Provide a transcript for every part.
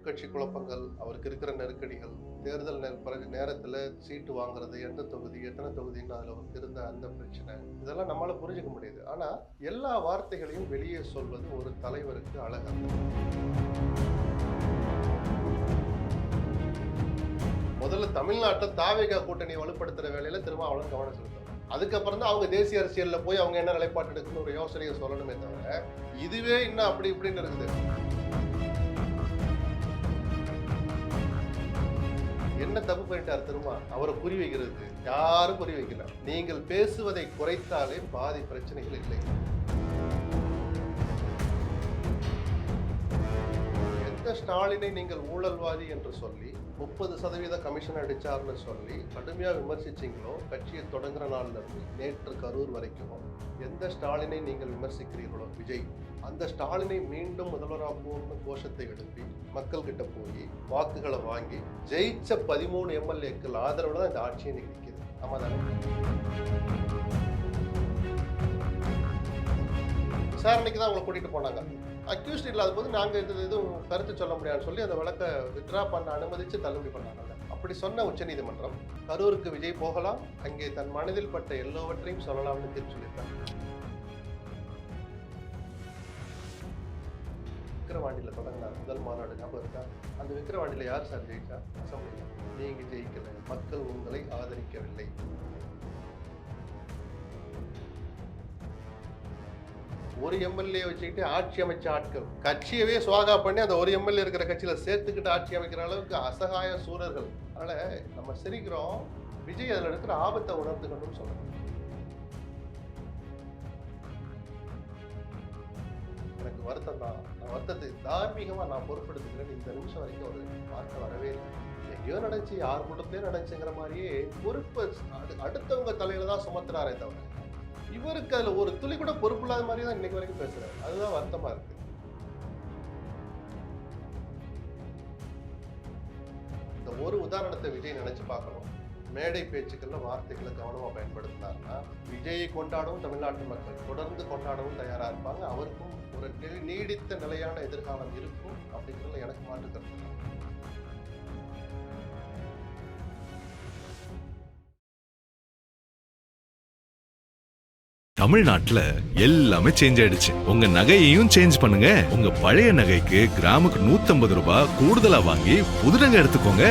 உட்கட்சி குழப்பங்கள், அவருக்கு இருக்கிற நெருக்கடிகள், தேர்தல் நேரத்துல சீட்டு வாங்குறது, எந்த தொகுதி, எத்தனை தொகுதின்னு அதுல அவருக்கு இருந்த அந்த பிரச்சனை, இதெல்லாம் நம்மால புரிஞ்சுக்க முடியுது. ஆனா, எல்லா வார்த்தைகளையும் வெளியே சொல்வது ஒரு தலைவருக்கு அழகல்ல. முதல்ல தமிழ்நாட்டுல தாவேகா கூட்டணியை வலுப்படுத்துற வேலையில திருமாவளவன் கவனம் செலுத்தணும். அதுக்கப்புறம் தான் அவங்க தேசிய அரசியல்ல போய் அவங்க என்ன நிலைப்பாடு எடுக்கணும்னு ஒரு யோசனையை சொல்லணுமே தவிர, இதுவே இன்னும் அப்படி இப்படின்னு இருக்குது. என்ன தப்பு பண்ணிட்டார் திரும்ப? அவரை குறி வைக்கிறது யாரும் குறி வைக்கல. நீங்கள் பேசுவதை குறைத்தாலே பாதி பிரச்சனைகள் இல்லை. எந்த ஸ்டாலினை நீங்கள் ஊழல்வாதி என்று சொல்லி 30% கமிஷன் அடிச்சார்னு சொல்லி கடுமையா விமர்சிச்சீங்களோ, கட்சியை தொடங்குற நாள்ல இருந்து நேற்று கரூர் வரைக்கும் எந்த ஸ்டாலினை நீங்கள் விமர்சிக்கிறீர்களோ விஜய், அந்த ஸ்டாலினை மீண்டும் முதல்வராக்குவோம்னு கோஷத்தை எழுப்பி மக்கள் கிட்ட போய் வாக்குகளை வாங்கி ஜெயிச்ச 13 எம்எல்ஏக்கள் ஆதரவுல தான் இந்த ஆட்சியை இன்னைக்கு நிற்குது. ஆமா தானே? விசாரணைக்கு தான் அவங்களை கூட்டிட்டு போனாங்க. அக்யூஸ்ட் இல்லாத போது நாங்க எதுவும் கருத்து சொல்ல முடியாதுன்னு சொல்லி அந்த வழக்க வித்ரா பண்ண அனுமதிச்சு தள்ளுபடி பண்ணாங்க. அப்படி சொன்ன உச்சநீதிமன்றம் கரூருக்கு விஜய் போகலாம், அங்கே தன் மனதில் பட்ட எல்லாவற்றையும் சொல்லலாம்னு தீர்ப்பு சொல்லியிருக்காங்க. விக்கிரவாண்டியில தொடங்கினார் முதல் மாநாடு, ஞாபகம் இருக்கா? அந்த விக்கிரவாண்டியில யார் சார் ஜெயிச்சா? அசம்பிளியில் நீங்க ஜெயிக்கல, மக்கள் உங்களை ஆதரிக்கவில்லை. ஒரு எம்எல்ஏ வச்சுக்கிட்டு ஆட்சி அமைச்ச ஆட்கள், கட்சியவே சுவாகா பண்ணி அந்த ஒரு எம்எல்ஏ இருக்கிற கட்சியில சேர்த்துக்கிட்டு ஆட்சி அமைக்கிற அளவுக்கு அசகாய சூரர்கள். அதனால நம்ம சிரிக்கிறோம், விஜய் அதுல இருக்கிற ஆபத்தை உணர்ந்துக்கணும்னு சொல்றேன். எனக்கு வருத்தம் தான். நான் வருத்தத்தை தார்மீகமா நான் பொறுப்படுத்துக்கிறேன். இந்த நிமிஷம் வரைக்கும் ஒரு வார்த்தை வரவே இல்லை. எங்கேயோ நடந்துச்சு, யார் கூட்டத்திலே நடந்துச்சுங்கிற மாதிரியே பொறுப்பு அடுத்தவங்க தலையில தான் சுமத்துறாரே தவிர, இவருக்கு அதுல ஒரு துளி கூட பொறுப்பு இல்லாத மாதிரி தான் இன்னைக்கு வரைக்கும் பேசுறாரு. அதுதான் வருத்தமா இருக்கு. இந்த ஒரு உதாரணத்தை விஜய் நினைச்சு பார்க்கணும். மேடை பேச்சுக்கள்ல வார்த்தைகளை கவனமா பயன்படுத்தினார்னா விஜயை கொண்டாடவும் தமிழ்நாட்டு மக்கள் தொடர்ந்து கொண்டாடவும் தயாரா இருப்பாங்க. அவருக்கும் ஒரு நீடித்த நிலையான எதிர்காலம் இருக்கும் அப்படிங்கிறதுல எனக்கு மாற்று கருத்து. தமிழ்நாட்டுல எல்லாமே சேஞ்ச் ஆயிடுச்சு. உங்க நகையையும் சேஞ்ச் பண்ணுங்க. உங்க பழைய நகைக்கு கிராமுக்கு 150 ரூபாய் கூடுதலா வாங்கி புது நகை எடுத்துக்கோங்க.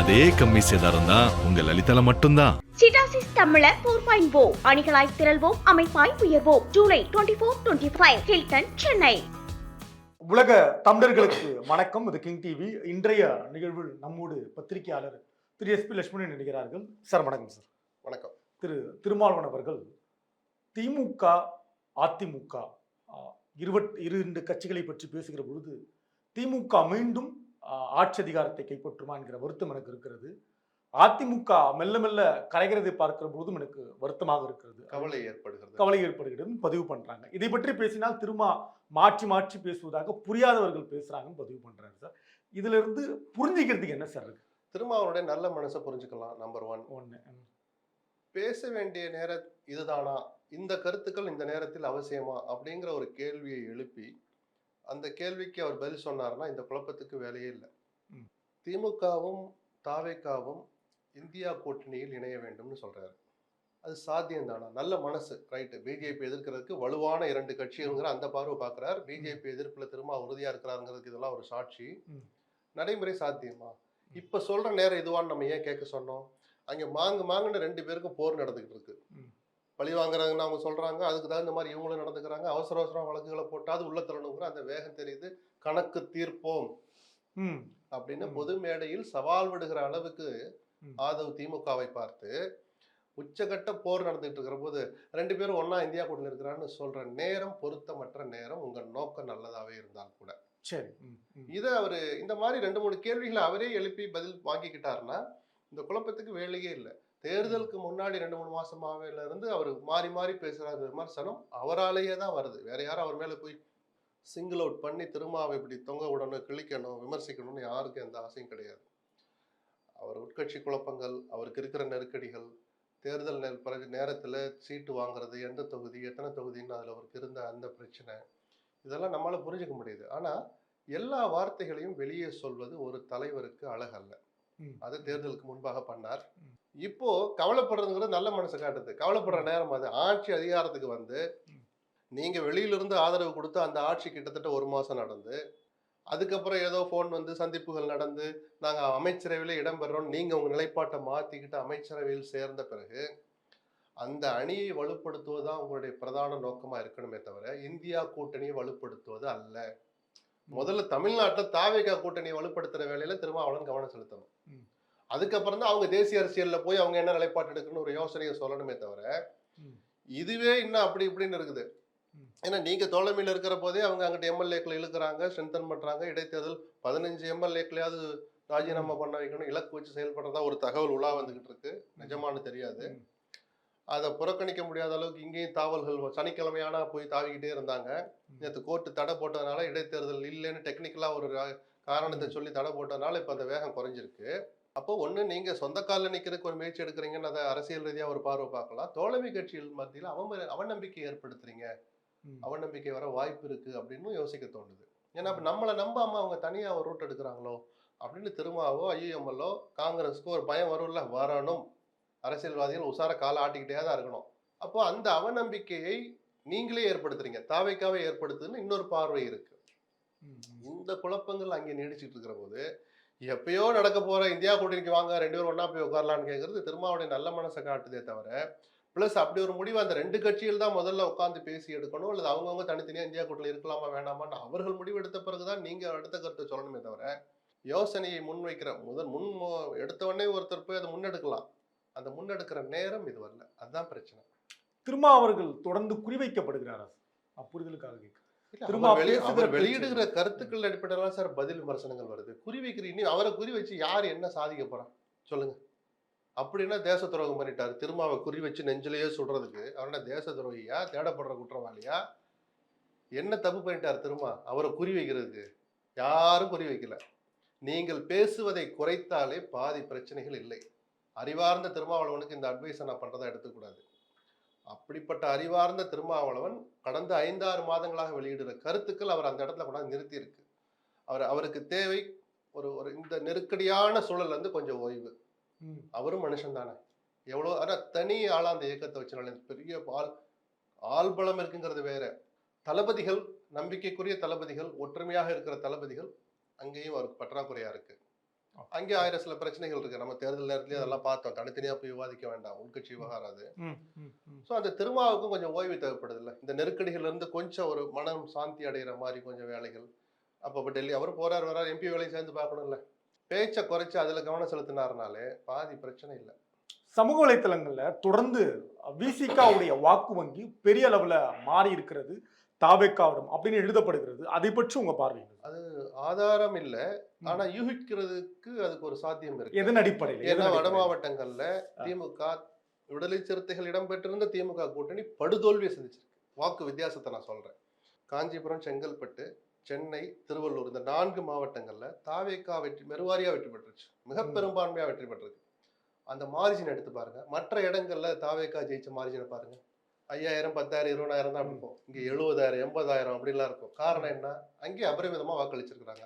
அதே கம்மி சேதாரம் தான் உங்க லலிதால மட்டும்தான். சிடாசிஸ் தமிழர் 4.0 அணிகளாய் திரள்வோம், அமைப்பாய் உயர்வோம். ஜூலை 24-25 ஹில்டன், சென்னை. உலக தமிழர்களுக்கு வணக்கம். இது கிங் டிவி. இன்றைய நிகழ்வில் நம்மோடு பத்திரிகையாளர் திரு எஸ்பி லட்சுமணன் நினைக்கிறார்கள். சார் வணக்கம். சார் வணக்கம். திரு திருமாவளவன் அவர்கள் திமுக அதிமுக 22 கட்சிகளை பற்றி பேசுகிற பொழுது திமுக மீண்டும் ஆட்சி அதிகாரத்தை கைப்பற்றுமா என்கிற வருத்தம் எனக்கு இருக்கிறது. அதிமுக மெல்ல மெல்ல கரைகிறதை பார்க்கிற பொழுதும் எனக்கு வருத்தமாக இருக்கிறது, கவலை ஏற்படுகிறது பதிவு பண்றாங்க. இதை பற்றி பேசினால் திரும்ப மாற்றி மாற்றி பேசுவதாக புரியாதவர்கள் பேசுறாங்கன்னு பதிவு பண்றாங்க. சார், இதுல இருந்து புரிஞ்சுக்கிறதுக்கு என்ன சார் இருக்கு? திருமாவளவனுடைய நல்ல மனசை புரிஞ்சுக்கலாம். நம்பர் ஒன்னு, பேச வேண்டிய நேரம் இதுதானா, இந்த கருத்துக்கள் இந்த நேரத்தில் அவசியமா அப்படிங்கிற ஒரு கேள்வியை எழுப்பி அந்த கேள்விக்கு அவர் பதில் சொன்னார்னா இந்த குழப்பத்துக்கு வேலையே இல்லை. திமுகவும் தாவேகாவும் இந்தியா கூட்டணியில் இணைய வேண்டும்னு சொல்றாரு. அது சாத்தியம் தானா? நல்ல மனசு, ரைட்டு. பிஜேபி எதிர்க்கிறதுக்கு வலுவான 2 கட்சிங்கிற அந்த பார்வை பார்க்கிறார். பிஜேபி எதிர்ப்புல திரும்ப உறுதியா இருக்கிறாருங்கிறதுக்கு இதெல்லாம் ஒரு சாட்சி. நடைமுறை சாத்தியமா? இப்ப சொல்ற நேரம் இதுவான்னு நம்ம ஏன் கேட்க சொன்னோம்? அங்க மாங்குன்னு 2 பேருக்கும் போர் நடந்துகிட்டு இருக்கு. பழி வாங்குறாங்கன்னு அவங்க சொல்றாங்க, அதுக்கு தகுந்த மாதிரி இவங்களும் நடந்துக்கிறாங்க. அவசர வழக்குகளை போட்டாது உள்ள தரணுங்கிற அந்த வேகம் தெரியுது. கணக்கு தீர்ப்போம் அப்படின்னு பொது மேடையில் சவால் விடுகிற அளவுக்கு ஆதவ் திமுகவை பார்த்து உச்சகட்ட போர் நடந்துகிட்டு இருக்கிற போது 2 பேரும் ஒன்னா இந்தியா கூட்டணி இருக்கிறான்னு சொல்ற நேரம் பொருத்தமற்ற நேரம். உங்க நோக்கம் நல்லதாவே இருந்தால் கூட சரி, இதை அவரு இந்த மாதிரி 2-3 கேள்விகளை அவரே எழுப்பி பதில் வாங்கிக்கிட்டாருன்னா இந்த குழப்பத்துக்கு வேலையே இல்லை. தேர்தலுக்கு முன்னாடி 2-3 மாசமாவே இருந்து அவர் மாறி மாறி பேசுற விமர்சனம் அவராலேயே தான் வருது. வேற யாரும் அவர் மேல போய் சிங்கிள் அவுட் பண்ணி திரும்ப இப்படி தொங்க விடணும், கிழிக்கணும், விமர்சிக்கணும்னு யாருக்கும் எந்த ஆசையும் கிடையாது. அவர் உட்கட்சி குழப்பங்கள், அவருக்கு இருக்கிற நெருக்கடிகள், தேர்தல் நேரத்துல சீட்டு வாங்குறது, எந்த தொகுதி, எத்தனை தொகுதின்னு அதுல அவருக்கு இருந்த அந்த பிரச்சனை, இதெல்லாம் நம்மளால புரிஞ்சுக்க முடியுது. ஆனா எல்லா வார்த்தைகளையும் வெளியே சொல்வது ஒரு தலைவருக்கு அழகல்ல. அது தேர்தலுக்கு முன்பாக பண்ணார். இப்போ கவலைப்படுறதுங்கிறது நல்ல மனசை காட்டுது. கவலைப்படுற நேரம் அது. ஆட்சி அதிகாரத்துக்கு வந்து நீங்க வெளியிலிருந்து ஆதரவு கொடுத்து அந்த ஆட்சி கிட்டத்தட்ட 1 மாசம் நடந்து, அதுக்கப்புறம் ஏதோ ஃபோன் வந்து சந்திப்புகள் நடந்து, நாங்க அமைச்சரவையில இடம்பெறோம், நீங்க உங்க நிலைப்பாட்டை மாத்திக்கிட்டு அமைச்சரவையில் சேர்ந்த பிறகு, அந்த அணியை வலுப்படுத்துவதுதான் உங்களுடைய பிரதான நோக்கமா இருக்கணுமே தவிர, இந்தியா கூட்டணியை வலுப்படுத்துவது அல்ல. முதல்ல தமிழ்நாட்டில் தாவேகா கூட்டணியை வலுப்படுத்துற வேலையில திருமாவளவன் கவனம் செலுத்தணும். அதுக்கப்புறம் தான் அவங்க தேசிய அரசியல்ல போய் அவங்க என்ன நிலைப்பாட்டு எடுக்கணும்னு ஒரு யோசனையை சொல்லணுமே தவிர, இதுவே இன்னும் அப்படி இப்படின்னு இருக்குது. ஏன்னா நீங்க தோழமையில் இருக்கிற போதே அவங்க அங்கிட்ட எம்எல்ஏக்களை இழுக்கிறாங்க, ஸ்ட்ரென்தன் பண்றாங்க. இடைத்தேர்தல் 15 எம்எல்ஏக்களையாவது ராஜினாமா பண்ண வைக்கணும், இலக்கு வச்சு செயல்படுறதா ஒரு தகவல் உலா வந்துகிட்டு இருக்கு. நிஜமானு தெரியாது. அதை புறக்கணிக்க முடியாத அளவுக்கு இங்கேயும் தாவல்கள் சனிக்கிழமையானா போய் தாவிக்கிட்டே இருந்தாங்க. நேற்று கோர்ட்டு தடை போட்டதுனால இடைத்தேர்தல் இல்லைன்னு டெக்னிக்கலா ஒரு காரணத்தை சொல்லி தடை போட்டதுனால இப்ப அந்த வேகம் குறைஞ்சிருக்கு. அப்போ ஒண்ணு நீங்க சொந்த காலில் நிக்கிறதுக்கு ஒரு முயற்சி எடுக்கிறீங்கன்னு அதை அரசியல் ரீதியா ஒரு பார்வை பார்க்கலாம். தோழமை கட்சிகள் மத்தியில் அவநம்பிக்கை ஏற்படுத்துறீங்க, அவநம்பிக்கை வர வாய்ப்பு இருக்கு அப்படின்னு யோசிக்க தோணுது. ஏன்னா நம்மளை நம்பாம அவங்க தனியா ஒரு ரூட் எடுக்கிறாங்களோ அப்படின்னு திருமாவோ ஐஎம்எல்லோ காங்கிரஸுக்கு ஒரு பயம் வரும்ல. வரணும், அரசியல்வாதிகள் உசார காலை ஆட்டிக்கிட்டே தான் இருக்கணும். அப்போ அந்த அவநம்பிக்கையை நீங்களே ஏற்படுத்துறீங்க, தாவைக்காவே ஏற்படுத்துன்னு இன்னொரு பார்வை இருக்கு. இந்த குழப்பங்கள் அங்கே நீடிச்சுட்டு இருக்கிற போது எப்பயோ நடக்க போற இந்தியா கூட்டணிக்கு வாங்க 2 பேரும் ஒன்னா போய் உட்காரலான்னு கேட்கறது திருமாவுடைய நல்ல மனசை காட்டுதே தவிர, பிளஸ் அப்படி ஒரு முடிவு அந்த 2 கட்சிகள் தான் முதல்ல உட்காந்து பேசி எடுக்கணும், அல்லது அவங்கவுங்க தனித்தனியா இந்தியா கூட்டணி இருக்கலாமா வேணாமான்னு அவர்கள் முடிவு எடுத்த பிறகுதான் நீங்க அடுத்த கருத்தை சொல்லணுமே தவிர, யோசனையை முன்வைக்கிற எடுத்த உடனே ஒருத்தர் போய் அதை முன்னெடுக்கலாம். அந்த முன்னெடுக்கிற நேரம் இது வரல. அதுதான் பிரச்சனை. திருமா அவர்கள் தொடர்ந்து குறிவைக்கப்படுகிறார். புரிதலுக்காக கேட்க அவர் வெளியிடுகிற கருத்துக்கள் அடிப்படையில சார் பதில் விமர்சனங்கள் வருது. குறி வைக்கிற இனி அவரை குறி வச்சு யார் என்ன சாதிக்க போறான் சொல்லுங்க. அப்படின்னா தேச துரோகம் பண்ணிட்டாரு. திருமாவை குறி வச்சு நெஞ்சிலேயே சுடுறதுக்கு அவரோட தேச துரோகியா, தேடப்படுற குற்றவாளியா, என்ன தப்பு பண்ணிட்டார் திருமா அவரை குறி வைக்கிறதுக்கு? யாரும் குறி வைக்கல. நீங்கள் பேசுவதை குறைத்தாலே பாதி பிரச்சனைகள் இல்லை. அறிவார்ந்த திருமாவளவனுக்கு இந்த அட்வைஸை நான் பண்றதா எடுத்துக்கூடாது. அப்படிப்பட்ட அறிவார்ந்த திருமாவளவன் கடந்த 5-6 மாதங்களாக வெளியிடுற கருத்துக்கள் அவர் அந்த இடத்துல கொண்டாந்து நிறுத்தி இருக்கு. அவருக்கு தேவை ஒரு இந்த நெருக்கடியான சூழல்ல இருந்து கொஞ்சம் ஓய்வு. அவரும் மனுஷன் தானே. எவ்வளோ தனி ஆளா அந்த இயக்கத்தை வச்சு பெரிய ஆள்பலம் இருக்குங்கிறது வேற. தளபதிகள், நம்பிக்கைக்குரிய தளபதிகள், ஒற்றுமையாக இருக்கிற தளபதிகள் அங்கேயும் அவருக்கு பற்றாக்குறையா இருக்கு. அங்கே 1000 சில பிரச்சனைகள் இருக்கு. நம்ம தேர்தல் நேரத்திலேயே அதெல்லாம் பார்த்தோம். தனித்தனியா போய் விவாதிக்க வேண்டாம், உள்கட்சி விவகாரம் அது. ஸோ அந்த திருமாவுக்கும் கொஞ்சம் ஓய்வு தேவைப்படுது இல்லை? இந்த நெருக்கடிகள் இருந்து கொஞ்சம் ஒரு மனம் சாந்தி அடைகிற மாதிரி கொஞ்சம் வேலைகள். அப்போ டெல்லி அவர் போறார் வர்றார், எம்பி வேலையும் சேர்ந்து பார்க்கணும்ல. பேச்சை குறைச்சி அதுல கவனம் செலுத்தினாருனாலே பாதி பிரச்சனை இல்லை. சமூக வலைத்தளங்கள்ல தொடர்ந்து விசிகாவுடைய வாக்கு வங்கி பெரிய அளவுல மாறி இருக்கிறது தாவேக்காவிடம் அப்படின்னு எழுதப்படுகிறது. அதை பற்றி உங்க பார்வை? அது ஆதாரம் இல்லை, ஆனா யூகிக்கிறதுக்கு அதுக்கு ஒரு சாத்தியம் இருக்கு. எதன் அடிப்படையில்? ஏன்னா வட மாவட்டங்கள்ல திமுக, விடுதலை சிறுத்தைகள் இடம்பெற்றிருந்த திமுக கூட்டணி படுதோல்வியை சந்திச்சிருக்கு. வாக்கு வித்தியாசத்தை நான் சொல்றேன். காஞ்சிபுரம், செங்கல்பட்டு, சென்னை, திருவள்ளூர் இந்த 4 மாவட்டங்கள்ல தாவேக்கா மெருவாரியா வெற்றி பெற்றுச்சு. மிக பெரும்பான்மையா வெற்றி பெற்றிருக்கு. அந்த மார்ஜின் எடுத்து பாருங்க. மற்ற இடங்கள்ல தாவேக்கா ஜெயிச்ச மார்ஜினை பாருங்க. 5000, 10,000, 20,000 தான் இருக்கும். இங்க 70,000, 80,000 அப்படிலாம் இருக்கும். காரணம் என்ன? அங்கே அபரிமிதமா வாக்களிச்சிருக்கிறாங்க.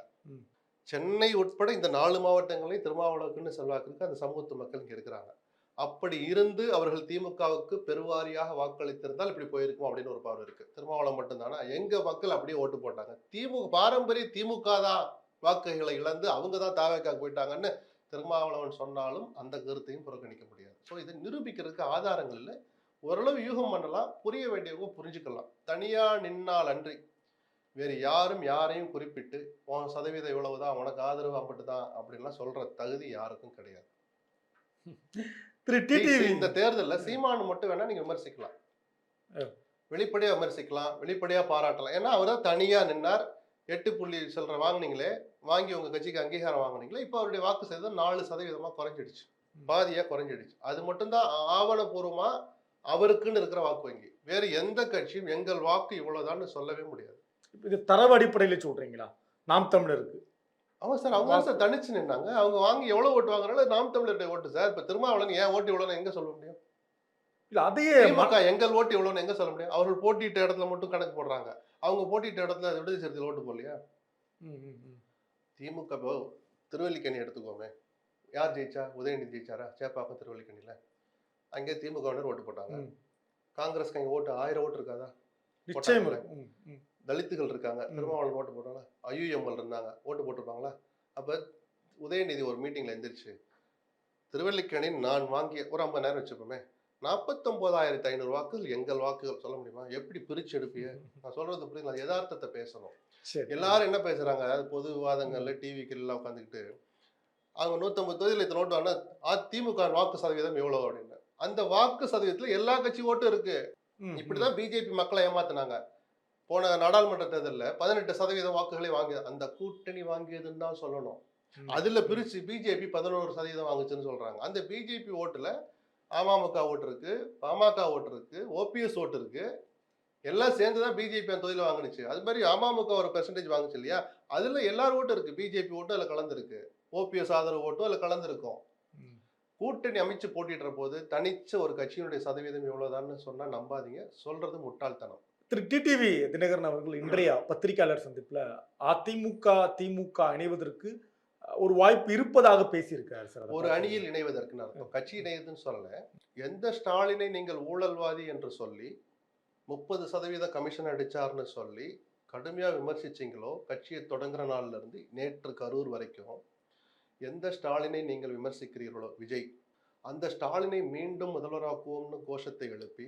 சென்னை உட்பட இந்த 4 மாவட்டங்களையும் திருமாவளவுக்குன்னு செல்வாக்கு அந்த சமூகத்து மக்கள் இங்க இருக்கிறாங்க. அப்படி இருந்து அவர்கள் திமுகவுக்கு பெருவாரியாக வாக்களித்திருந்தால் இப்படி போயிருக்கும் அப்படின்னு ஒரு பார்வை இருக்கு. திருமாவளவன் மட்டும்தானா? எங்க மக்கள் அப்படியே ஓட்டு போட்டாங்க. பாரம்பரிய திமுக தான் வாக்குகளை இழந்து அவங்க தான் தாவேக்கா போயிட்டாங்கன்னு திருமாவளவன் சொன்னாலும் அந்த கருத்தையும் புறக்கணிக்க முடியாது. ஸோ இதை நிரூபிக்கிறதுக்கு ஆதாரங்கள் இல்லை. ஓரளவு யூகம் பண்ணலாம், புரிய வேண்டியவங்க புரிஞ்சுக்கலாம். தனியா நின்னால் அன்றி வேறு யாரும் யாரையும் குறிப்பிட்டு உன் சதவீதம் இவ்வளவுதான், உனக்கு ஆதரவு அம்பட்டுதான் அப்படின்லாம் சொல்ற தகுதி யாருக்கும் கிடையாது. இந்த தேர்தலில் சீமானு மட்டும் வேணா நீங்க விமர்சிக்கலாம், வெளிப்படையா விமர்சிக்கலாம், வெளிப்படையா பாராட்டலாம். ஏன்னா அவர் தான் தனியா நின்னார். 8 புள்ளி சில்லற வாங்கினீங்களே, வாங்கி உங்க கட்சிக்கு அங்கீகாரம் வாங்கினீங்களே, இப்போ அவருடைய வாக்கு சதவீதம் 4% குறைஞ்சிடுச்சு, பாதியா குறைஞ்சிடுச்சு. அது மட்டும்தான் ஆவணபூர்வமா அவருக்குன்னு இருக்கிற வாக்கு வங்கி. வேற எந்த கட்சியும் எங்கள் வாக்கு இவ்வளவுதான்னு சொல்லவே முடியாது. இது தரவு அடிப்படையில் சொல்றீங்களா? நாம் தமிழருக்கு ஆமாம் சார், அவங்க சார் தனிச்சு நின்னாங்க. அவங்க வாங்கி எவ்வளவு ஓட்டு வாங்குறாலும் நாம் தமிழருடைய ஓட்டு சார். இப்ப திருமாவளவன் ஏன் ஓட்டு இவ்வளோன்னு எங்க சொல்ல முடியும்? இல்ல அதையே எங்கள் ஓட்டு இவ்வளோன்னு எங்க சொல்ல முடியும்? அவர்கள் போட்டியிட்ட இடத்துல மட்டும் கணக்கு போடுறாங்க. அவங்க போட்டியிட்ட இடத்துல விடுதலை சிறுத்தைகள் ஓட்டு போடலையா? திமுக இப்போ திருவல்லிக்கணி எடுத்துக்கோமே, யார் ஜெயிச்சா? உதயநிதி ஜெயிச்சாரா? சேப்பாக்கம் திருவல்லிக்கணியில் அங்கே திமுகவினர் ஓட்டு போட்டாங்க. காங்கிரஸ்க்கு அங்கே ஓட்டு 1000 ஓட்டு இருக்காதா? நிச்சயமா. தலித்துகள் இருக்காங்க, திருமாவளவன் ஓட்டு போட்டாங்களா? ஐயுஎம்எல் இருந்தாங்க, ஓட்டு போட்டிருப்பாங்களா? அப்போ உதயநிதி ஒரு மீட்டிங்கில் எந்திரிச்சு திருவல்லிக்கணி நான் வாங்கிய ஒரு 50 நேரம் வச்சுப்போமே, 49,500 வாக்குகள் எங்கள் வாக்குகள் சொல்ல முடியுமா? எப்படி பிரிச்சு எடுப்பிய? நான் சொல்றது புரியுங்களா? யதார்த்தத்தை பேசணும். எல்லாரும் என்ன பேசுறாங்க, அதாவது பொது விவாதங்கள்ல டிவிக்கு எல்லாம் உட்காந்துக்கிட்டு அவங்க 150 தொகுதியில் இத்தனை ஓட்டு வாங்க, திமுக வாக்கு சதவீதம் எவ்வளவு அப்படின்னு. அந்த வாக்கு சதவீதத்துல எல்லா கட்சி ஓட்டும் இருக்கு. இப்படிதான் பிஜேபி மக்களை ஏமாத்தினாங்க. போன நாடாளுமன்ற தேர்தலில் 18% வாக்குகளை வாங்கி அந்த கூட்டணி வாங்கியதுன்னு தான் சொல்லணும். அதுல பிரிச்சு பிஜேபி 11% வாங்குச்சுன்னு சொல்றாங்க. அந்த பிஜேபி ஓட்டுல அமமுக ஓட்டு இருக்கு, பாமக ஓட்டு இருக்கு, ஓபிஎஸ் ஓட்டு இருக்கு, எல்லாம் சேர்ந்துதான் பிஜேபி அந்த தொகுதியில் வாங்கினுச்சு. அது மாதிரி அமமுக ஒரு பெர்சன்டேஜ் வாங்குச்சு இல்லையா, அதுல எல்லாரும் ஓட்டு இருக்கு. பிஜேபி ஓட்டு அதுல கலந்துருக்கு, ஓபிஎஸ் ஆதரவு ஓட்டும் அதுல கலந்துருக்கும். கூட்டணி அமைச்சு போட்டிடுற போது தனிச்ச ஒரு கட்சியினுடைய சதவீதம் எவ்வளவுதான்னு சொன்னா நம்பாதீங்க, சொல்றது முட்டாள்தனம். திரு டிடிவி தினகரன் அவர்கள் இன்றைய பத்திரிகையாளர் சந்திப்புல அதிமுக திமுக இணைவதற்கு ஒரு வாய்ப்பு இருப்பதாக பேசியிருக்காரு சார். ஒரு அணியில் இணைவதற்கு அர்த்தம் கட்சி இணையதுன்னு சொல்லல. எந்த ஸ்டாலினை நீங்கள் ஊழல்வாதி என்று சொல்லி 30% கமிஷன் அடிச்சார்னு சொல்லி கடுமையா விமர்சிச்சீங்களோ, கட்சியை தொடங்குற நாள்ல இருந்து நேற்று கரூர் வரைக்கும் எந்த ஸ்டாலினை நீங்கள் விமர்சிக்கிறீர்களோ விஜய், அந்த ஸ்டாலினை மீண்டும் முதல்வராக்குவோம்னு கோஷத்தை எழுப்பி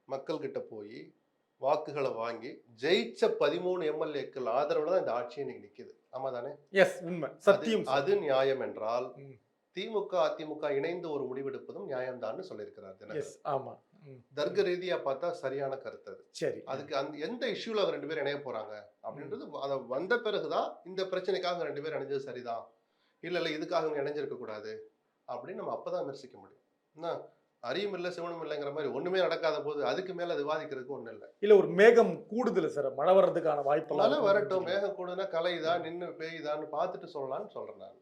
மக்கள்கிட்ட போய் வாக்குகளை வாங்கி ஜெயிச்ச 13 எம்எல்ஏக்கள் ஆதரவுல தான் இந்த ஆட்சி இன்னைக்கு நிக்குது. ஆமா தானே? எஸ், உண்மை, சத்தியம். அது நியாயம் என்றால் திமுக அதிமுக இணைந்து ஒரு முடிவெடுப்பதும் நியாயம்தான் சொல்லியிருக்கிறார். ஆமா, தர்க்க ரீதியா பார்த்தா சரியான கருத்து அது. சரி, அதுக்கு அந்த எந்த இஷ்யூல 2 பேர் இணைய போறாங்க அப்படின்றது அதை வந்த பிறகுதான் இந்த பிரச்சனைக்காக 2 பேர் இணைஞ்சது சரிதான், இல்ல இதுக்காக இணைஞ்சிருக்க கூடாது அப்படின்னு நம்ம அப்பதான் விமர்சிக்க முடியும். என்ன அறியும் இல்லை சிவனும் இல்லைங்கிற மாதிரி ஒண்ணுமே நடக்காத போது அதுக்கு மேல விவாதிக்கிறதுக்கு ஒண்ணு இல்லை. இல்ல ஒரு மேகம் கூடுதல சார், மழை வர்றதுக்கான வாய்ப்பு. மழை வரட்டும், மேகம் கூடுனா கலைதான் நின்று பெய்யுதான்னு பார்த்துட்டு சொல்லலாம்னு சொல்றேன் நான்.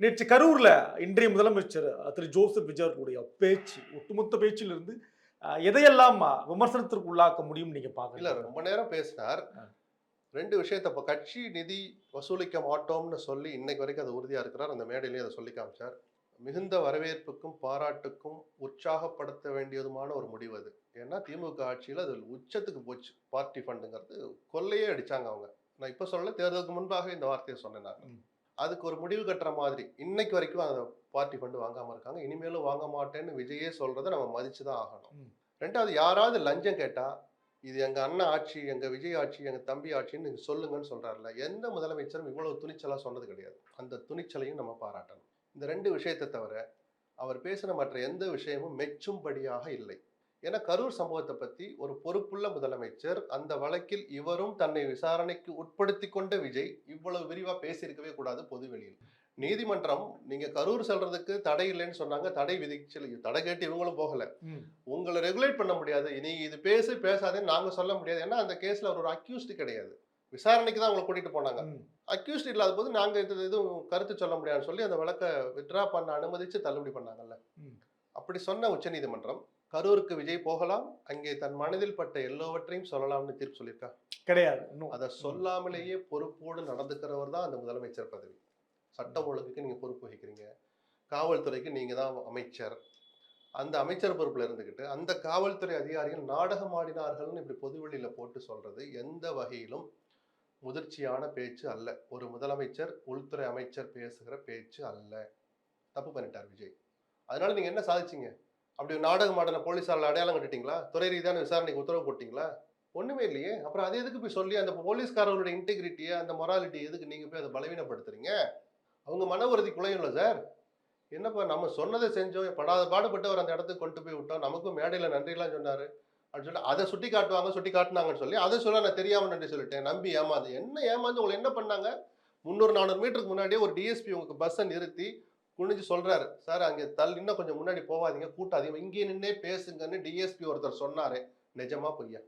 நேற்று கரூர்ல இன்றைய முதலமைச்சர் திரு ஜோசப் விஜய் அவர்களுடைய பேச்சு, ஒட்டுமொத்த பேச்சிலிருந்து எதையெல்லாம் விமர்சனத்திற்கு உள்ளாக்க முடியும் நீங்க பாக்கல? இல்ல ரொம்ப நேரம் பேசினார். 2 விஷயத்த இப்ப கட்சி நிதி வசூலிக்க மாட்டோம்னு சொல்லி இன்னைக்கு வரைக்கும் அது உறுதியா இருக்கிறார். அந்த மேடையிலேயே அதை சொல்லி காமிச்சார். மிகுந்த வரவேற்புக்கும் பாராட்டுக்கும் உற்சாகப்படுத்த வேண்டியதுமான ஒரு முடிவு அது. ஏன்னா திமுக ஆட்சியில் அது உச்சத்துக்கு போச்சு. பார்ட்டி ஃபண்டுங்கிறது கொள்ளையே அடிச்சாங்க அவங்க. நான் இப்ப சொல்லல, தேர்தலுக்கு முன்பாக இந்த வார்த்தையை சொன்னேன் நான். அதுக்கு ஒரு முடிவு கட்டுற மாதிரி இன்னைக்கு வரைக்கும் அந்த பார்ட்டி ஃபண்டு வாங்காம இருக்காங்க. இனிமேலும் வாங்க மாட்டேன்னு விஜயே சொல்றதை நம்ம மதிச்சுதான் ஆகணும். 2வது, யாராவது லஞ்சம் கேட்டா இது எங்க அண்ணன் ஆட்சி, எங்க விஜய் ஆட்சி, எங்க தம்பி ஆட்சின்னு நீங்க சொல்லுங்கன்னு சொல்றாருல, எந்த முதலமைச்சரும் இவ்வளவு துணிச்சலா சொன்னது கிடையாது. அந்த துணிச்சலையும் நம்ம பாராட்டணும். இந்த 2 விஷயத்தை தவிர அவர் பேசின மற்ற எந்த விஷயமும் மெச்சும்படியாக இல்லை. ஏன்னா கரூர் சம்பவத்தை பத்தி ஒரு பொறுப்புள்ள முதலமைச்சர், அந்த வழக்கில் இவரும் தன்னை விசாரணைக்கு உட்படுத்தி கொண்ட விஜய் இவ்வளவு விரிவா பேசியிருக்கவே கூடாது பொதுவெளியில். நீதிமன்றம் நீங்க கரூர் செல்றதுக்கு தடை இல்லைன்னு சொன்னாங்க, தடை விதிச்சு தடை கேட்டு இவங்களும் போகல. உங்களை ரெகுலேட் பண்ண முடியாது, நீ இது பேசாதேன்னு நாங்க சொல்ல முடியாது. ஏன்னா அந்த கேஸ்ல அவர் ஒரு அக்யூஸ்டு கிடையாது, விசாரணைக்கு தான் அவங்களை கூட்டிட்டு போனாங்க. அக்யூஸ்ட் இல்லாத போது நாங்க எதுவும் கருத்து சொல்ல முடியாதுன்னு சொல்லி அந்த வழக்கை வித்ரா பண்ண அனுமதிச்சு தள்ளுபடி பண்ணாங்கல்ல. அப்படி சொன்ன உச்சநீதிமன்றம் கரூருக்கு விஜய் போகலாம், அங்கே தன் மனதில் பட்ட எல்லாவற்றையும் சொல்லலாம்னு தீர்ப்பு சொல்லியிருக்கா? கிடையாது. அதை சொல்லாமலேயே பொறுப்போடு நடந்துக்கிறவர் தான் அந்த முதலமைச்சர் பதவி. சட்டம் ஒழுங்குக்கு நீங்க பொறுப்பு வகிக்கிறீங்க, காவல்துறைக்கு நீங்க தான் அமைச்சர். அந்த அமைச்சர் பொறுப்புல இருந்துகிட்டு அந்த காவல்துறை அதிகாரிகள் நாடகம் ஆடினார்கள்னு இப்படி பொதுவெளியில போட்டு சொல்றது எந்த வகையிலும் முதிர்ச்சியான பேச்சு அல்ல. ஒரு முதலமைச்சர் உள்துறை அமைச்சர் பேசுகிற பேச்சு அல்ல. தப்பு பண்ணிட்டார் விஜய். அதனால நீங்க என்ன சாதிச்சீங்க? அப்படி நாடகம் ஆடின போலீஸால அடையாளம் கட்டிட்டீங்களா? துறை ரீதியான விசாரணைக்கு உத்தரவு போட்டீங்களா? ஒண்ணுமே இல்லையே. அப்புறம் அது எதுக்கு போய் சொல்லி அந்த போலீஸ்காரர்களுடைய இன்டெகிரிட்டியை, அந்த மொராலிட்டி எதுக்கு நீங்க போய் அதை பலவீனப்படுத்துறீங்க? அவங்க மன உறுதி குலையும் இல்லை சார். என்னப்பா நம்ம சொன்னதை செஞ்சோம், படாத பாடுபட்டவர் அந்த இடத்துக்கு கொண்டு போய் விட்டோம், நமக்கும் மேடையில நன்றிலாம் சொன்னாரு அப்படின்னு சொல்லி அதை சுட்டி காட்டுனாங்கன்னு சொல்லி அதை சொல்ல நான் தெரியாம நன்றி சொல்லிட்டேன். நம்பி ஏமாந்து என்ன ஏமாந்து உங்களை என்ன பண்ணாங்க? 300-400 மீட்டருக்கு முன்னாடியே ஒரு டிஎஸ்பி உங்களுக்கு பஸ்ஸை நிறுத்தி குனிஞ்சு சொல்றாரு, சார் அங்கே இன்னும் கொஞ்சம் முன்னாடி போகாதீங்க, கூட்டாதீங்க, இங்கே நின்னே பேசுங்கன்னு டிஎஸ்பி ஒருத்தர் சொன்னாரு. நிஜமா பொய்யா?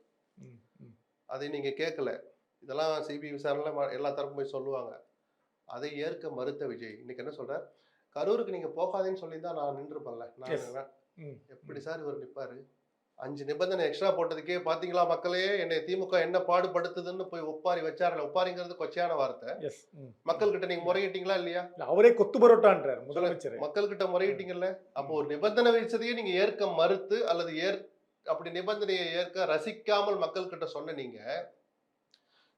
அதை நீங்க கேட்கல. இதெல்லாம் சிபிஐ விசாரணை எல்லா தரப்பும் போய் சொல்லுவாங்க. அதை ஏற்க மறுத்த விஜய் இன்னைக்கு என்ன சொல்றார்? கரூருக்கு நீங்க போகாதேன்னு சொல்லி தான் நான் நின்றுப்பேன்ல, நான் எப்படி சார் இவர் நிற்பாரு? 5 நிபந்தனை எக்ஸ்ட்ரா போட்டதுக்கே பாத்தீங்களா மக்களே, என்னை திமுக என்ன பாடுபடுத்துதுன்னு போய் ஒப்பாரி வச்சாருல. ஒப்பாரிங்கிறது கொச்சையான வார்த்தை. எஸ். மக்கள் கிட்ட நீங்க முறையிட்டீங்களா இல்லையா? அவரே கொத்து பரோட்டான்றார் முதலமைச்சர். மக்கள் கிட்ட முறையிட்டீங்கல்ல. அப்போ ஒரு நிபந்தனை வச்சதையே நீங்க ஏற்க மறுத்து அல்லது அப்படி நிபந்தனையை ஏற்க ரசிக்காமல் மக்கள் கிட்ட சொன்ன நீங்க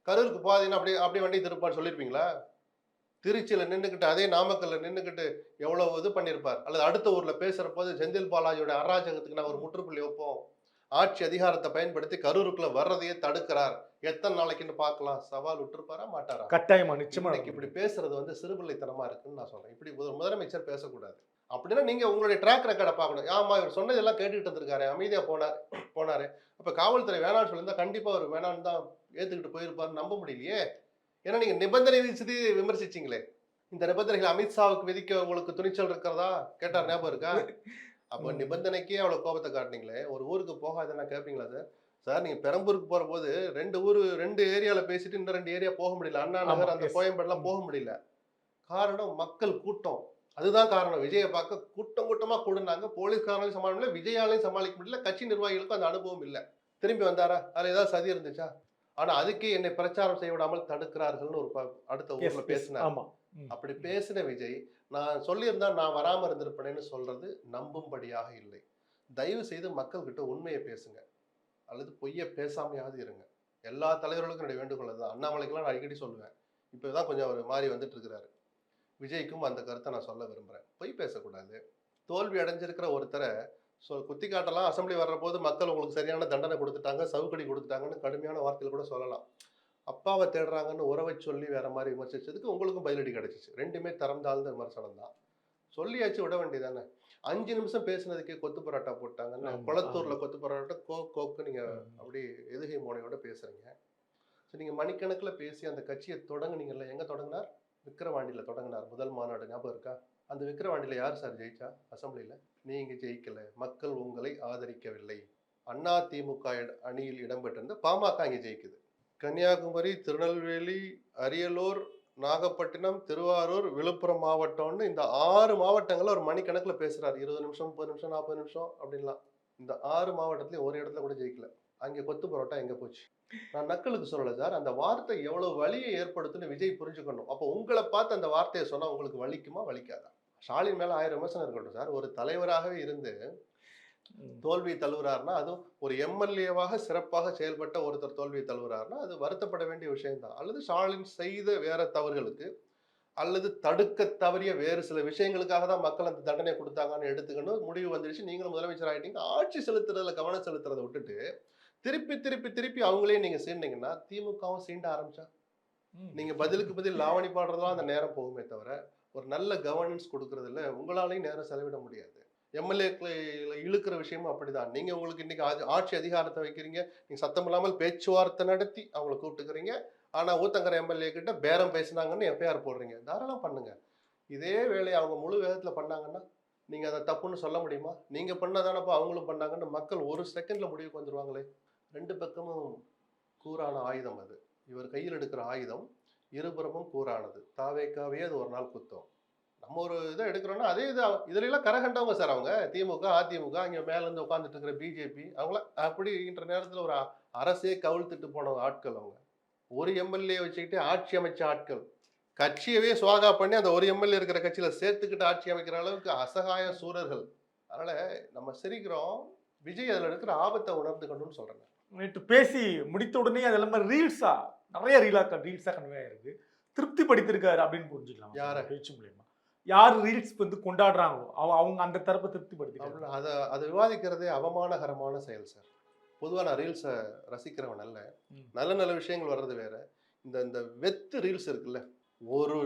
கரூருக்கு போகாதீங்கன்னா அப்படியே அப்படியே வண்டி திருப்பான்னு சொல்லியிருப்பீங்களா? திருச்சியில நின்றுக்கிட்டு அதே நாமக்கல்ல நின்றுக்கிட்டு எவ்வளவு இது பண்ணியிருப்பார். அல்லது அடுத்த ஊர்ல பேசுற போது செந்தில் பாலாஜியோட அராஜகத்துக்கு நான் ஒரு முற்றுப்புள்ளி வைப்போம், ஆட்சி அதிகாரத்தை பயன்படுத்தி கரூருக்குள்ள வர்றதையே தடுக்கிறார், எத்தனை நாளைக்குன்னு பார்க்கலாம், சவால் விட்டுருப்பாரா மாட்டாரா? கட்டாயமா, நிச்சயமா. இப்படி பேசுறது வந்து சிறுபிள்ளைத்தனமா இருக்குன்னு நான் சொல்றேன். இப்படி ஒரு முதலமைச்சர் பேசக்கூடாது. அப்படின்னா நீங்க உங்களுடைய ட்ராக் ரெக்கார்டை பார்க்கணும். ஆமா, இவர் சொன்னதெல்லாம் கேட்டுக்கிட்டு இருந்திருக்காரு, அமைதியா போனாரு. அப்ப காவல்துறை வேணாம்னு சொல்லியிருந்தா கண்டிப்பா அவர் வேணான்னு தான் ஏத்துக்கிட்டு போயிருப்பாருன்னு நம்ப முடியலையே. ஏன்னா நீங்க நிபந்தனை விதிச்சது விமர்சிச்சீங்களே. இந்த நிபந்தனைகள் அமித்ஷாவுக்கு விதிக்க உங்களுக்கு துணிச்சல் இருக்கிறதா கேட்டார், ஞாபகம் இருக்கா? அப்ப நிபந்தனைக்கே அவ்வளவு கோபத்தை காட்டினீங்களே. ஒரு ஊருக்கு போகாதுன்னா கேட்பீங்களா சார்? சார் நீங்க பெரம்பூருக்கு போற போது 2 ஏரியால பேசிட்டு இன்னும் 2 ஏரியா போக முடியல. அண்ணா நகர், அந்த கோயம்பேடுலாம் போக முடியல. காரணம் மக்கள் கூட்டம். அதுதான் காரணம். விஜயை பார்க்க கூட்டமா கூடுனாங்க. போலீஸ்காரங்களையும் சமாளிக்க முடியல, விஜயாலையும் சமாளிக்க முடியல, கட்சி நிர்வாகிகளுக்கும் அந்த அனுபவம் இல்லை. திரும்பி வந்தாரா? அதுல ஏதாவது சதி இருந்துச்சா? ஆனா அதுக்கே என்னை பிரச்சாரம் செய்ய விடாமல் தடுக்கிறார்கள்னு ஒரு அடுத்த ஊர்ல பேசினார். அப்படி பேசின விஜய், நான் சொல்லியிருந்தா நான் வராம இருந்திருப்பேன்னு சொல்றது நம்பும்படியாக இல்லை. தயவு செய்து மக்கள் கிட்ட உண்மையை பேசுங்க, அல்லது பொய்யை பேசாமையாவது இருங்க. எல்லா தலைவர்களுக்கும் என்னுடைய வேண்டுகோள் தான். அண்ணாமலைக்கெல்லாம் நான் அடிக்கடி சொல்லுவேன். இப்பதான் கொஞ்சம் ஒரு மாறி வந்துட்டு இருக்கிறாரு. விஜய்க்கும் அந்த கருத்தை நான் சொல்ல விரும்புறேன். பொய் பேசக்கூடாது. தோல்வி அடைஞ்சிருக்கிற ஒருத்தரை குத்தி காட்டலாம். அசம்பிளி வர்ற போது மக்கள் உங்களுக்கு சரியான தண்டனை கொடுத்துட்டாங்க, சவுக்கடி கொடுத்துட்டாங்கன்னு கடுமையான வார்த்தைகள் கூட சொல்லலாம். அப்பாவை தேடுறாங்கன்னு உறவை சொல்லி வேற மாதிரி விமர்சிச்சதுக்கு உங்களுக்கும் பதிலடி கிடைச்சிச்சு. 2மே தரம் தாழ்ந்த விமர்சனம் தான். சொல்லியாச்சு, விட வேண்டியதானே. 5 நிமிஷம் பேசுனதுக்கே கொத்து பரோட்டா போட்டாங்கன்னு குளத்தூர்ல கொத்து பரோட்டா கோக்கு நீங்க அப்படி எதுகை மோனையோட பேசுறீங்க. நீங்க மணிக்கணக்கில் பேசி அந்த கட்சியை தொடங்குனீங்கல்ல. எங்க தொடங்கினார்? விக்கிரவாண்டியில தொடங்கினார் முதல் மாநாடு, ஞாபகம் இருக்கா? அந்த விக்கிரவாண்டியில யார் சார் ஜெயிச்சா? அசம்பிளியில நீங்க ஜெயிக்கல. மக்கள் உங்களை ஆதரிக்கவில்லை. அதிமுக அணியில் இடம்பெற்றிருந்த பாமக இங்க ஜெயிக்குது. கன்னியாகுமரி, திருநெல்வேலி, அரியலூர், நாகப்பட்டினம், திருவாரூர், விழுப்புரம் மாவட்டம்னு இந்த 6 மாவட்டங்கள்ல ஒரு மணிக்கணக்கில் பேசுறாரு. 20 நிமிஷம், 30 நிமிஷம், 40 நிமிஷம் அப்படின்லாம். இந்த 6 மாவட்டத்திலையும் ஒரு இடத்துல கூட ஜெயிக்கல. அங்கே கொத்து பரோட்டா எங்க போச்சு? நான் நக்கலுக்கு சொல்லல சார். அந்த வார்த்தை எவ்வளவு வலியை ஏற்படுத்துன்னு விஜய் புரிஞ்சுக்கணும். அப்போ உங்களை பார்த்து அந்த வார்த்தையை சொன்னா உங்களுக்கு வலிக்குமா வலிக்காதா? ஸ்டாலின் மேல 1000 விமர்சனம் இருக்கட்டும் சார். ஒரு தலைவராகவே இருந்து தோல்வி தழுவுறாருன்னா, அதுவும் ஒரு எம்எல்ஏவாக சிறப்பாக செயல்பட்ட ஒருத்தர் தோல்வியை தழுவுறாருன்னா அது வருத்தப்பட வேண்டிய விஷயம்தான். அல்லது ஸ்டாலின் செய்த வேற தவறுகளுக்கு அல்லது தடுக்க தவறிய வேறு சில விஷயங்களுக்காக தான் மக்கள் அந்த தண்டனை கொடுத்தாங்கன்னு எடுத்துக்கணும். முடிவு வந்துடுச்சு, நீங்களும் முதலமைச்சர் ஆகிட்டீங்க. ஆட்சி செலுத்துறதுல கவனம் செலுத்துறதை விட்டுட்டு திருப்பி திருப்பி திருப்பி அவங்களே நீங்க சீண்டிங்கன்னா திமுகவும் சீண்ட ஆரம்பிச்சா நீங்க பதிலுக்கு பதில் லாவணி பாடுறதெல்லாம் அந்த நேரம் போகுமே தவிர ஒரு நல்ல கவர்னன்ஸ் கொடுக்கறதுல உங்களாலையும் நேரம் செலவிட முடியாது. எம்எல்ஏக்களை இழுக்கிற விஷயமும் அப்படிதான். நீங்க உங்களுக்கு இன்னைக்கு ஆட்சி அதிகாரத்தை வைக்கிறீங்க, நீங்க சத்தம் இல்லாமல் பேச்சுவார்த்தை நடத்தி அவங்களை கூப்பிட்டுக்கிறீங்க. ஆனா ஊத்தங்கரை எம்எல்ஏ கிட்ட பேரம் பேசினாங்கன்னு எஃப்ஐஆர் போடுறீங்க. தாராளம் பண்ணுங்க. இதே வேலையை அவங்க முழு வேகத்துல பண்ணாங்கன்னா நீங்க அதை தப்புன்னு சொல்ல முடியுமா? நீங்க பண்ணதானப்போ அவங்களும் பண்ணாங்கன்னு மக்கள் ஒரு செகண்ட்ல முடிவுக்கு வந்துருவாங்களே. 2 பக்கமும் கூரான ஆயுதம் அது. இவர் கையில் எடுக்கிற ஆயுதம் இருபுறமும் கூரானது. தாவேக்காவே அது ஒரு நாள் குத்தம். நம்ம ஒரு இதை எடுக்கிறோம்னா அதே இதுல எல்லாம் கரகண்டவங்க சார் அவங்க. திமுக, அதிமுக, இங்க மேல இருந்து உட்காந்துட்டு இருக்கிற பிஜேபி, அவங்கள அப்படின்ற நேரத்துல ஒரு அரசே கவிழ்த்துட்டு போன ஆட்கள் அவங்க. ஒரு எம்எல்ஏ வச்சுக்கிட்டு ஆட்சி அமைச்ச ஆட்கள். கட்சியவே சுவாகா பண்ணி அந்த ஒரு எம்எல்ஏ இருக்கிற கட்சியில சேர்த்துக்கிட்டு ஆட்சி அமைக்கிற அளவுக்கு அசகாய சூரர்கள். அதனால நம்ம சிரிக்கிறோம். விஜய் அதுல இருக்கிற ஆபத்தை உணர்ந்துக்கணும்னு சொல்றேன். நேற்று பேசி முடித்த உடனே அது எல்லாமே ரீல்ஸா நிறைய ரீல்ஸா கன்வே ஆயிருக்கு. திருப்தி படுத்திருக்காரு அப்படின்னு புரிஞ்சுக்கலாம். யார பேச்சு மூலியமா யார் ரீல்ஸ் வந்து கொண்டாடுறாங்களோ அவங்க அந்த தரப்பை திருப்தி படுத்தி அதை விவாதிக்கிறதே அவமானகரமான செயல் சார். பொதுவாக நான் ரீல்ஸை ரசிக்கிறவன் அல்ல. நல்ல நல்ல விஷயங்கள் வர்றது வேற. இந்த வெத்து ரீல்ஸ் இருக்குல்ல,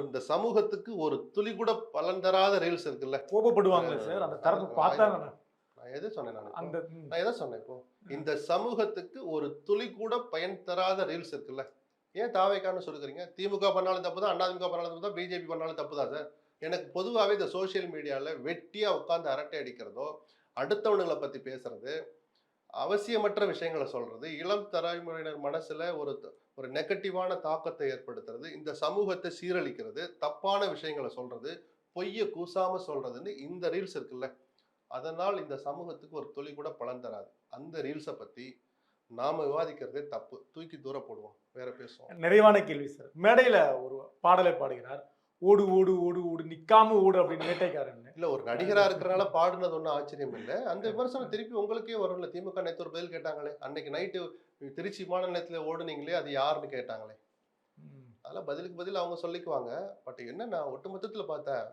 இந்த சமூகத்துக்கு ஒரு துளி கூட பலன் தராத ரீல்ஸ் இருக்குல்ல, கோபப்படுவாங்க சார். அந்த தரப்பு பார்த்தா நான் எதை சொன்னேன்? நான் எதை சொன்னேன்? இப்போ இந்த சமூகத்துக்கு ஒரு துளி கூட பயன் தராத ரீல்ஸ் இருக்குல்ல, ஏன் தாவேக்கான்னு சொல்லுறீங்க? திமுக பண்ணாலும் தப்பு தான், அதிமுக பண்ணாலும் தப்பு தான், பிஜேபி பண்ணாலும் தப்பு தான் சார். எனக்கு பொதுவாகவே இந்த சோசியல் மீடியாவில் வெட்டியா உட்காந்து அரட்டை அடிக்கிறதோ, அடுத்தவனுங்களை பத்தி பேசுறது, அவசியமற்ற விஷயங்களை சொல்றது, இளம் தலைமுறையினர் மனசுல ஒரு நெகட்டிவான தாக்கத்தை ஏற்படுத்துறது, இந்த சமூகத்தை சீரழிக்கிறது, தப்பான விஷயங்களை சொல்றது, பொய்யை கூசாம சொல்றதுன்னு இந்த ரீல்ஸ் இருக்குல்ல, அதனால் இந்த சமூகத்துக்கு ஒரு துளி கூட பலன் தராது. அந்த ரீல்ஸை பத்தி நாம விவாதிக்கிறதே தப்பு. தூக்கி தூர போடுவோம், வேற பேசுவோம். நிறைவான கேள்வி சார். மேடையில ஒரு பாடலை பாடுகிறார், ஓடு ஓடு ஓடு ஓடு நிக்காம ஓடு அப்படின்னு வேட்டைக்காரன். இல்ல, ஒரு நடிகரா இருக்கிறனால பாடுனது ஒன்றும் ஆச்சரியம் இல்லை. அந்த விமர்சனம் திருப்பி உங்களுக்கே வரும்ல. திமுக நேற்று ஒரு பதில் கேட்டாங்களே, அன்னைக்கு நைட்டு திருச்சி விமான நிலையத்துல ஓடுனீங்களே அது யாருன்னு கேட்டாங்களே. அதெல்லாம் பதிலுக்கு பதில் அவங்க சொல்லிக்குவாங்க. பட் என்ன, நான் ஒட்டுமொத்தத்துல பார்த்தேன்,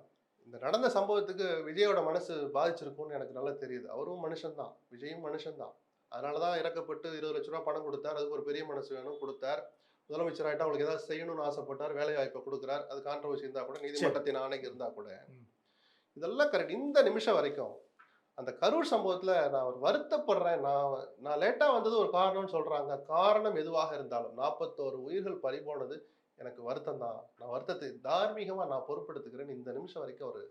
இந்த நடந்த சம்பவத்துக்கு விஜயோட மனசு பாதிச்சிருக்கும்னு எனக்கு நல்லா தெரியுது. அவரும் மனுஷன்தான், விஜயும் மனுஷன்தான். அதனாலதான் இறக்கப்பட்டு 20 லட்ச ரூபாய் பணம் கொடுத்தார். அதுக்கு ஒரு பெரிய மனசு வேணும், கொடுத்தார். முதலமைச்சர் ஆயிட்டா அவங்களுக்கு ஏதாவது செய்யணும்னு ஆசைப்பட்டார், வேலை வாய்ப்பை கொடுக்குறார். அது கான்ட்ரவர்சி இருந்தா கூட, நீதிமன்றத்தின் ஆணைக்கு இருந்தா கூட, இதெல்லாம் கரெக்ட். இந்த நிமிஷம் வரைக்கும் அந்த கரூர் சம்பவத்துல நான் ஒரு வருத்தப்படுறேன். நான் லேட்டா வந்தது ஒரு காரணம்னு சொல்றாங்க. காரணம் எதுவாக இருந்தாலும் 41 உயிர்கள் பறிபோனது எனக்கு வருத்தம் தான். நான் வருத்தத்தை தார்மீகமா நான் பொறுப்பெடுத்துக்கிறேன். இந்த நிமிஷம் வரைக்கும் ஒரு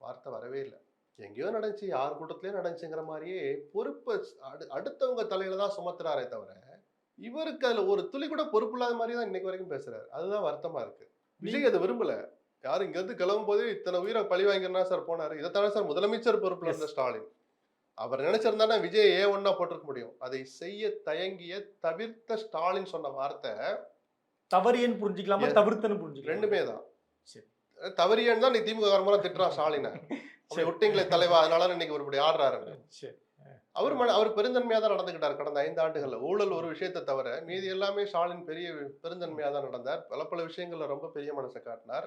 வார்த்தை வரவே இல்லை. எங்கேயோ நடந்துச்சு, யார் கூட்டத்திலயும் நடந்துச்சுங்கிற மாதிரியே பொறுப்பு அடுத்தவங்க தலையில தான் சுமத்துறாரே தவிர, இவருக்கு அதுல ஒரு துளி கூட பொறுப்பு இல்லாத மாதிரி தான் இன்னைக்கு வரைக்கும் பேசுறாரு. அதுதான் வருத்தமா இருக்கு. விஜய் அதை விரும்பல. யாரும் இங்க இருந்து கிளம்பும் போதே இத்தனை உயிரை பழி வாங்கினா சார் போனாரு. இதைத்தானே சார் முதலமைச்சர் பொறுப்புல இருந்த ஸ்டாலின். அவர் நினைச்சிருந்தானா விஜய் A1 போட்டிருக்க முடியும். அதை செய்ய தயங்கிய தவிர்த்த ஸ்டாலின் சொன்ன வார்த்தை தவறியன்னு புரிஞ்சுக்கலாமா, தவிர்த்தன்னு புரிஞ்சுக்கலாம்? ரெண்டுமே தான். தவறியன்னு தான் நீ திமுக காரமா திட்டுறான் ஸ்டாலினை. ஒட்டிங்களே தலைவா, அதனால இன்னைக்கு ஒரு இப்படி ஆடுறாரு. அவர் பெருந்தன்மையா தான் நடந்துகிட்டார் கடந்த 5 ஆண்டுகள்ல. ஊழல் ஒரு விஷயத்தை தவிர மீதி எல்லாமே ஸ்டாலின் பெரிய பெருந்தன்மையா தான் நடந்தார். பல விஷயங்கள்ல ரொம்ப பெரிய மனசை காட்டினார்.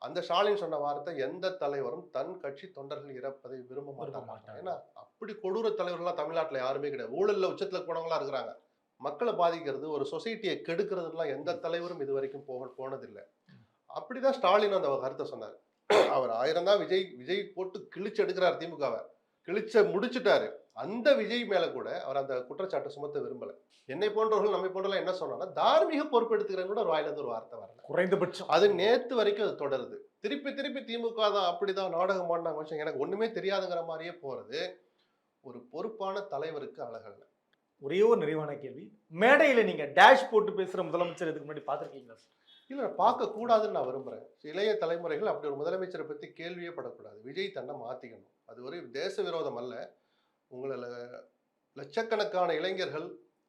அந்த ஸ்டாலின் சொன்ன வார்த்தை, எந்த தலைவரும் தன் கட்சி தொண்டர்கள் இறப்பதை விரும்ப மாட்டாங்க. ஏன்னா அப்படி கொடூர தலைவர்கள்லாம் தமிழ்நாட்டுல யாருமே கிடையாது. ஊழல்ல உச்சத்துல போனவங்களா இருக்கிறாங்க. மக்களை பாதிக்கிறது, ஒரு சொசைட்டியை கெடுக்கிறதுலாம் எந்த தலைவரும் இது வரைக்கும் போனதில்லை. அப்படிதான் ஸ்டாலின் அந்த கருத்தை சொன்னார். அவர் 1000 தான் விஜய் போட்டு கிழிச்சு எடுக்கிறார், திமுகவை கிழிச்ச முடிச்சுட்டாரு. அந்த விஜய் மேல கூட அவர் அந்த குற்றச்சாட்டை சுமத்த விரும்பல. என்னை போன்றவர்கள் நம்மை போன்றலாம் என்ன சொன்னா, தார்மீக பொறுப்பெடுத்துக்கிறேன்னு கூட ஒரு வாயில இருந்து ஒரு வார்த்தை வரல. குறைந்தபட்சம் அது நேத்து வரைக்கும் அது தொடருது. திருப்பி திமுக தான் அப்படிதான் நாடகம் ஆடினாங்க. எனக்கு ஒண்ணுமே தெரியாதுங்கிற மாதிரியே போறது ஒரு பொறுப்பான தலைவருக்கு அழகல்ல. ஒரே ஒரு நிறைவான கேள்வி. மேடையில நீங்க டேஷ் போட்டு பேசுற முதலமைச்சர் இதுக்கு முன்னாடி பாத்திருக்கீங்களா? இல்ல, பார்க்க கூடாதுன்னு நான் விரும்புறேன். இளைய தலைமுறைகள் அப்படி ஒரு முதலமைச்சரை பத்தி கேள்வியே படக்கூடாது. விஜய் தன்னை மாத்திக்கணும். அது ஒரு தேச விரோதம் அல்ல. உங்களை லட்சக்கணக்கான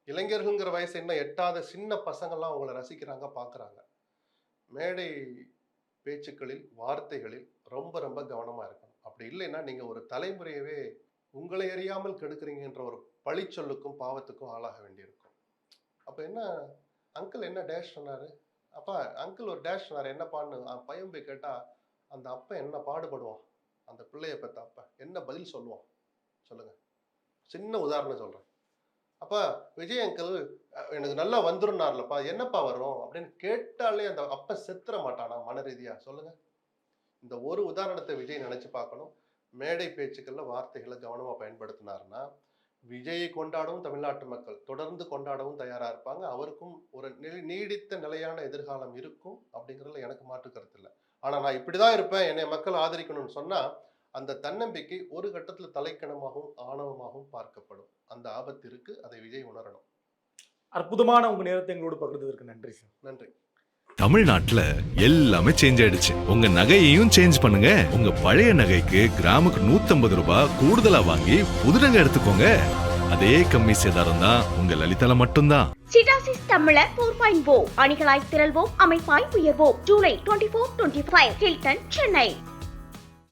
இளைஞர்கள்ங்கிற வயசு என்ன எட்டாத சின்ன பசங்கள்லாம் உங்களை ரசிக்கிறாங்க, பார்க்குறாங்க. மேடை பேச்சுக்களில், வார்த்தைகளில் ரொம்ப ரொம்ப கவனமா இருக்கணும். அப்படி இல்லைன்னா நீங்க ஒரு தலைமுறையவே உங்களை அறியாமல் கெடுக்கிறீங்கன்ற ஒரு பழிச்சொல்லுக்கும் பாவத்துக்கும் ஆளாக வேண்டியிருக்கும். அப்ப என்ன, அங்கிள் என்ன டேஷ் சொன்னாரு, அப்பா அங்கிள் ஒரு டேஷ் சொன்னாரு, என்னப்பான்னு பையன் போய் கேட்டா அந்த அப்பா என்ன பாடுபடுவான், அந்த பிள்ளைய பெற்ற அப்பா என்ன பதில் சொல்லுவான் சொல்லுங்க. சின்ன உதாரணம் சொல்றேன். அப்பா விஜய் அங்கிள் எனக்கு நல்லா வந்துருன்னார்லப்பா, என்னப்பா வரும் அப்படின்னு கேட்டாலே அந்த அப்பா செத்துற மாட்டானா மன ரீதியா சொல்லுங்க. இந்த ஒரு உதாரணத்தை விஜய் நினைச்சு பார்க்கணும். மேடை பேச்சுக்கள்ல வார்த்தைகளை கவனமா பயன்படுத்தினாருன்னா விஜயை கொண்டாடவும் தமிழ்நாட்டு மக்கள் தொடர்ந்து கொண்டாடவும் தயாரா இருப்பாங்க. அவருக்கும் ஒரு நீடித்த நிலையான எதிர்காலம் இருக்கும் அப்படிங்கிறதுல எனக்கு மாற்று கருத்து இல்லை. ஆனா நான் இப்படிதான் இருப்பேன், என்னை மக்கள் ஆதரிக்கணும்னு சொன்னா அந்த தன்னம்பிக்கை ஒரு கட்டத்துல தலைக்கணமாகவும் ஆணவமாகவும் பார்க்கப்படும். அந்த ஆபத்து இருக்கு, அதை விஜய் உணரணும். அற்புதமான உங்க நேரத்தை எங்களோடு பகிர்ந்ததற்கு நன்றி சார். நன்றி. தமிழ்நாட்டுல எல்லாமே சேஞ்ச் ஆயிடுச்சு. உங்க நகையையும் சேஞ்ச் பண்ணுங்க. உங்க பழைய நகைக்கு கிராமுக்கு 150 ரூபாய் கூடுதலா வாங்கி புது நகை எடுத்துக்கோங்க. அதே கம்மி சேதாரம் தான் உங்க லலிதால மட்டும்தான். சிடாசிஸ் தமிழர் 4.0 அணிகளாய் திரள்வோம், அமைப்பாய் உயர்வோம். ஜூலை 24-25 ஹில்டன், சென்னை.